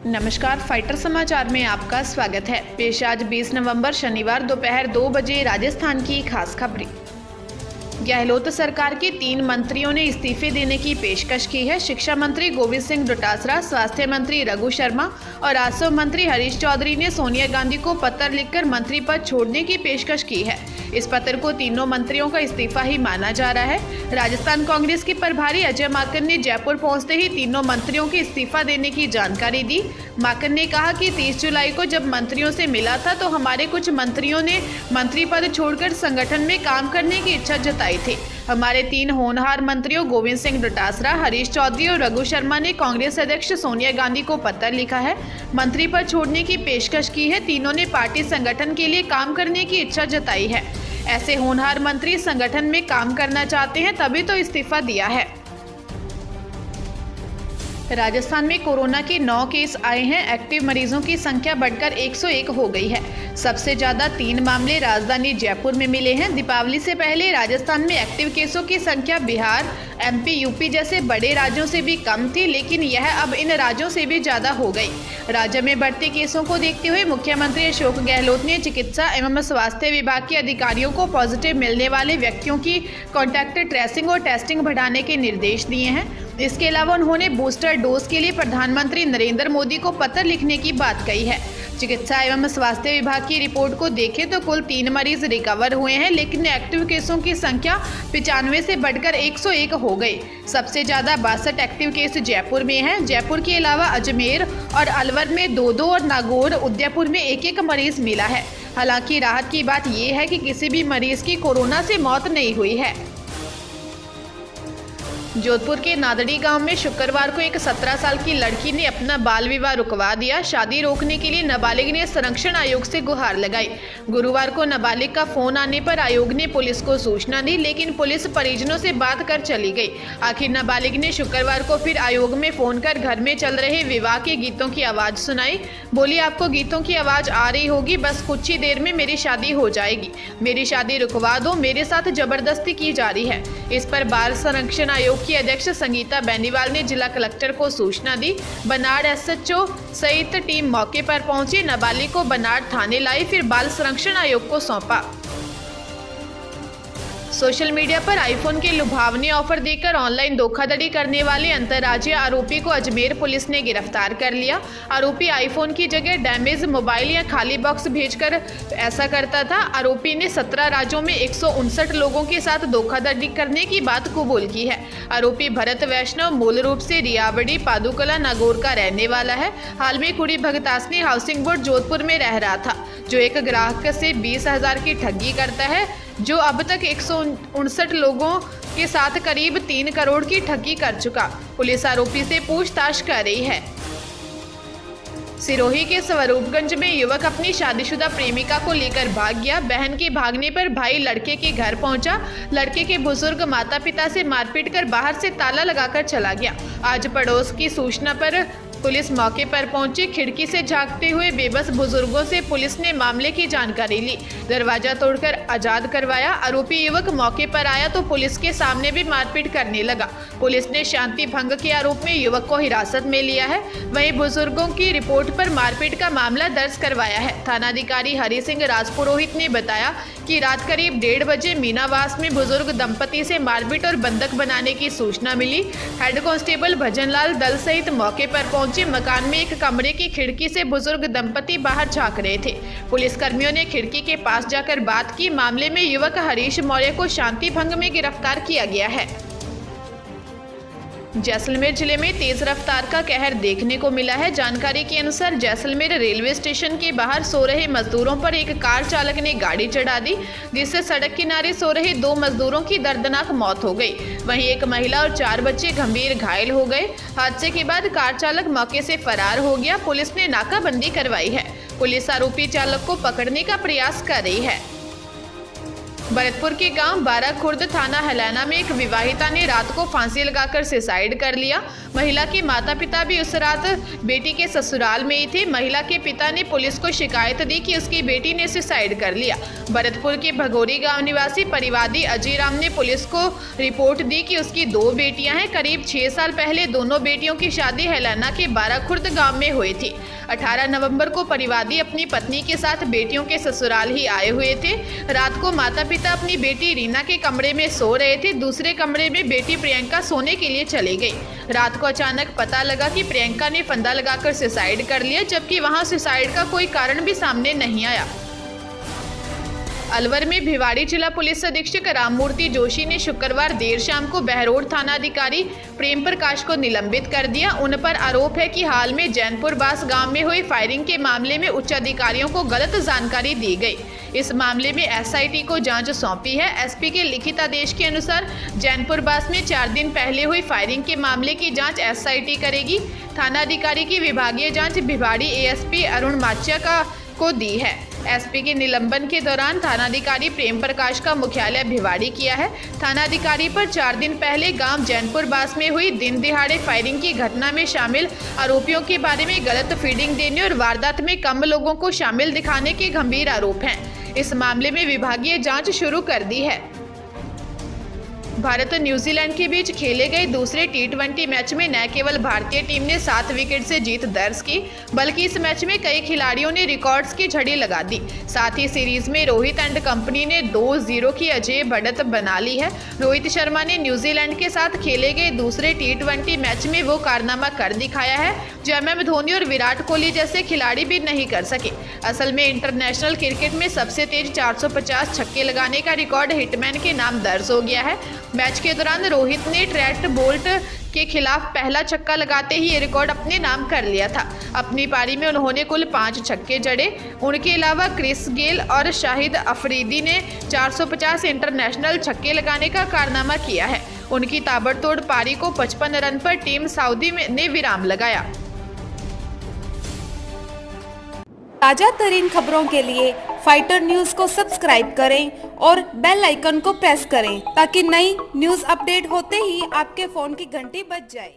नमस्कार, फाइटर समाचार में आपका स्वागत है। पेश आज 20 नवंबर शनिवार दोपहर 2 बजे राजस्थान की खास खबरें। गहलोत सरकार के 3 मंत्रियों ने इस्तीफे देने की पेशकश की है। शिक्षा मंत्री गोविंद सिंह डोटासरा, स्वास्थ्य मंत्री रघु शर्मा और राजस्व मंत्री हरीश चौधरी ने सोनिया गांधी को पत्र लिखकर मंत्री पद छोड़ने की पेशकश की है। इस पत्र को तीनों मंत्रियों का इस्तीफा ही माना जा रहा है। राजस्थान कांग्रेस के प्रभारी अजय माकन ने जयपुर पहुंचते ही तीनों मंत्रियों के इस्तीफा देने की जानकारी दी। माकन ने कहा कि 30 जुलाई को जब मंत्रियों से मिला था तो हमारे कुछ मंत्रियों ने मंत्री पद छोड़कर संगठन में काम करने की इच्छा जताई थी। हमारे 3 होनहार मंत्रियों गोविंद सिंह डोटासरा, हरीश चौधरी और रघु शर्मा ने कांग्रेस अध्यक्ष सोनिया गांधी को पत्र लिखा है, मंत्री पद छोड़ने की पेशकश की है। तीनों ने पार्टी संगठन के लिए काम करने की इच्छा जताई है। ऐसे होनहार मंत्री संगठन में काम करना चाहते हैं, तभी तो इस्तीफा दिया है। राजस्थान में कोरोना के 9 केस आए हैं। एक्टिव मरीजों की संख्या बढ़कर 101 हो गई है। सबसे ज्यादा 3 मामले राजधानी जयपुर में मिले हैं। दीपावली से पहले राजस्थान में एक्टिव केसों की संख्या बिहार, एमपी, यूपी जैसे बड़े राज्यों से भी कम थी, लेकिन यह अब इन राज्यों से भी ज्यादा हो गई। राज्य में बढ़ते केसों को देखते हुए मुख्यमंत्री अशोक गहलोत ने चिकित्सा एवं स्वास्थ्य विभाग के अधिकारियों को पॉजिटिव मिलने वाले व्यक्तियों की कॉन्टैक्ट ट्रेसिंग और टेस्टिंग बढ़ाने के निर्देश दिए हैं। इसके अलावा उन्होंने बूस्टर डोज के लिए प्रधानमंत्री नरेंद्र मोदी को पत्र लिखने की बात कही है। चिकित्सा एवं स्वास्थ्य विभाग की रिपोर्ट को देखें तो कुल 3 मरीज रिकवर हुए हैं, लेकिन एक्टिव केसों की संख्या 95 से बढ़कर 101 हो गई। सबसे ज्यादा 62 एक्टिव केस जयपुर में हैं। जयपुर के अलावा अजमेर और अलवर में 2-2 और नागौर, उदयपुर में 1-1 मरीज मिला है। हालांकि राहत की बात यह है कि किसी भी मरीज की कोरोना से मौत नहीं हुई है। जोधपुर के नादड़ी गांव में शुक्रवार को एक 17 साल की लड़की ने अपना बाल विवाह रुकवा दिया। शादी रोकने के लिए नाबालिग ने संरक्षण आयोग से गुहार लगाई। गुरुवार को नाबालिग का फोन आने पर आयोग ने पुलिस को सूचना दी, लेकिन पुलिस परिजनों से बात कर चली गई। आखिर नाबालिग ने शुक्रवार को फिर आयोग में फोन कर घर में चल रहे विवाह के गीतों की आवाज सुनाई। बोली, आपको गीतों की आवाज आ रही होगी, बस कुछ ही देर में मेरी शादी हो जाएगी, मेरी शादी रुकवा दो, मेरे साथ जबरदस्ती की जा रही है। इस पर बाल संरक्षण आयोग की अध्यक्ष संगीता बेनीवाल ने जिला कलेक्टर को सूचना दी। बनाड़ एसएचओ सहित टीम मौके पर पहुंची, नाबालिग को बनाड़ थाने लाई, फिर बाल संरक्षण आयोग को सौंपा। सोशल मीडिया पर आईफोन के लुभावने ऑफर देकर ऑनलाइन धोखाधड़ी करने वाले अंतर्राज्यीय आरोपी को अजमेर पुलिस ने गिरफ्तार कर लिया। आरोपी आईफोन की जगह डैमेज मोबाइल या खाली बॉक्स भेजकर ऐसा करता था। आरोपी ने 17 राज्यों में 159 लोगों के साथ धोखाधड़ी करने की बात कबूल की है। आरोपी भरत वैष्णव मूल रूप से रियावड़ी पादुकला नागौर का रहने वाला है। हाल में कुड़ी भगतासनी हाउसिंग बोर्ड जोधपुर में रह रहा था, जो एक ग्राहक से 20,000 की ठगी करता है, जो अब तक 159 लोगों के साथ करीब 3 करोड़ की ठगी कर चुका। पुलिस आरोपी से पूछताछ कर रही है। सिरोही के स्वरूपगंज में युवक अपनी शादीशुदा प्रेमिका को लेकर भाग गया। बहन के भागने पर भाई लड़के के घर पहुंचा। लड़के के बुजुर्ग माता पिता से मारपीट कर बाहर से ताला लगाकर चला गया। आज पड़ोस की सूचना पर पुलिस मौके पर पहुंची। खिड़की से झांकते हुए बेबस बुजुर्गों से पुलिस ने मामले की जानकारी ली, दरवाजा तोड़कर आजाद करवाया। आरोपी युवक मौके पर आया तो पुलिस के सामने भी मारपीट करने लगा। पुलिस ने शांति भंग के आरोप में युवक को हिरासत में लिया है। वहीं बुजुर्गों की रिपोर्ट पर मारपीट का मामला दर्ज करवाया है। थानाधिकारी हरि सिंह राजपुरोहित ने बताया कि रात करीब 1:30 बजे मीनावास में बुजुर्ग दंपति से मारपीट और बंधक बनाने की सूचना मिली। हेड कांस्टेबल भजनलाल दल सहित मौके पर पहुंचे। मकान में एक कमरे की खिड़की से बुजुर्ग दंपति बाहर झांक रहे थे। पुलिसकर्मियों ने खिड़की के पास जाकर बात की। मामले में युवक हरीश मौर्य को शांति भंग में गिरफ्तार किया गया है। जैसलमेर जिले में तेज रफ्तार का कहर देखने को मिला है। जानकारी के अनुसार जैसलमेर रेलवे स्टेशन के बाहर सो रहे मजदूरों पर एक कार चालक ने गाड़ी चढ़ा दी, जिससे सड़क किनारे सो रहे 2 मजदूरों की दर्दनाक मौत हो गई। वहीं एक महिला और 4 बच्चे गंभीर घायल हो गए। हादसे के बाद कार चालक मौके से फरार हो गया। पुलिस ने नाकाबंदी करवाई है। पुलिस आरोपी चालक को पकड़ने का प्रयास कर रही है। भरतपुर के गांव बाराखुर्द थाना हलैना में एक विवाहिता ने रात को फांसी लगाकर सुसाइड कर लिया। महिला के माता पिता भी उस रात बेटी के ससुराल में ही थे। महिला के पिता ने पुलिस को शिकायत दी कि उसकी बेटी ने सुसाइड कर लिया। भरतपुर के भगोरी गांव निवासी परिवादी अजय राम ने पुलिस को रिपोर्ट दी कि उसकी 2 बेटियां हैं। करीब 6 साल पहले दोनों बेटियों की शादी हलैना के बाराखुर्द गाँव में हुई थी। 18 नवंबर को परिवादी अपनी पत्नी के साथ बेटियों के ससुराल ही आए हुए थे। रात को माता पिता अपनी बेटी रीना के कमरे में सो रहे थे। दूसरे कमरे में बेटी प्रियंका सोने के लिए चली गई। रात को अचानक पता लगा कि प्रियंका ने फंदा लगाकर सुसाइड कर लिया, जबकि वहां सुसाइड का कोई कारण भी सामने नहीं आया। अलवर में भिवाड़ी जिला पुलिस अधीक्षक राममूर्ति जोशी ने शुक्रवार देर शाम को बहरोड थानाधिकारी प्रेम प्रकाश को निलंबित कर दिया। उन पर आरोप है कि हाल में जैनपुर बास गांव में हुई फायरिंग के मामले में उच्च अधिकारियों को गलत जानकारी दी गई। इस मामले में एसआईटी को जांच सौंपी है। एसपी के लिखित आदेश के अनुसार जैनपुर बास में 4 दिन पहले हुई फायरिंग के मामले की जांच एसआईटी करेगी। थानाधिकारी की विभागीय जांच भिवाड़ी एएसपी अरुण माच्या को दी है। एसपी के निलंबन के दौरान थानाधिकारी प्रेम प्रकाश का मुख्यालय भिवाड़ी किया है। थानाधिकारी पर 4 दिन पहले गांव जैनपुर बास में हुई दिन दिहाड़े फायरिंग की घटना में शामिल आरोपियों के बारे में गलत फीडिंग देने और वारदात में कम लोगों को शामिल दिखाने के गंभीर आरोप हैं। इस मामले में विभागीय जांच शुरू कर दी है। भारत और न्यूजीलैंड के बीच खेले गए दूसरे T20 मैच में न केवल भारतीय टीम ने 7 विकेट से जीत दर्ज की, बल्कि इस मैच में कई खिलाड़ियों ने रिकॉर्ड्स की झड़ी लगा दी। साथ ही सीरीज में रोहित एंड कंपनी ने 2-0 की अजेय बढ़त बना ली है। रोहित शर्मा ने न्यूजीलैंड के साथ खेले गए दूसरे T20 मैच में वो कारनामा कर दिखाया है जो MM धोनी और विराट कोहली जैसे खिलाड़ी भी नहीं कर सके। असल में इंटरनेशनल क्रिकेट में सबसे तेज 450 छक्के लगाने का रिकॉर्ड हिटमैन के नाम दर्ज हो गया है। मैच के दौरान रोहित ने ट्रेंट बोल्ट के खिलाफ पहला छक्का लगाते ही ये रिकॉर्ड अपने नाम कर लिया था। अपनी पारी में उन्होंने कुल 5 छक्के जड़े। उनके अलावा क्रिस गेल और शाहिद अफरीदी ने 450 इंटरनेशनल छक्के लगाने का कारनामा किया है। उनकी ताबड़तोड़ पारी को 55 रन पर टीम सऊदी ने विराम लगाया। ताजा तरीन खबरों के लिए फाइटर न्यूज को सब्सक्राइब करें और बेल आइकन को प्रेस करें ताकि नई न्यूज अपडेट होते ही आपके फोन की घंटी बज जाए।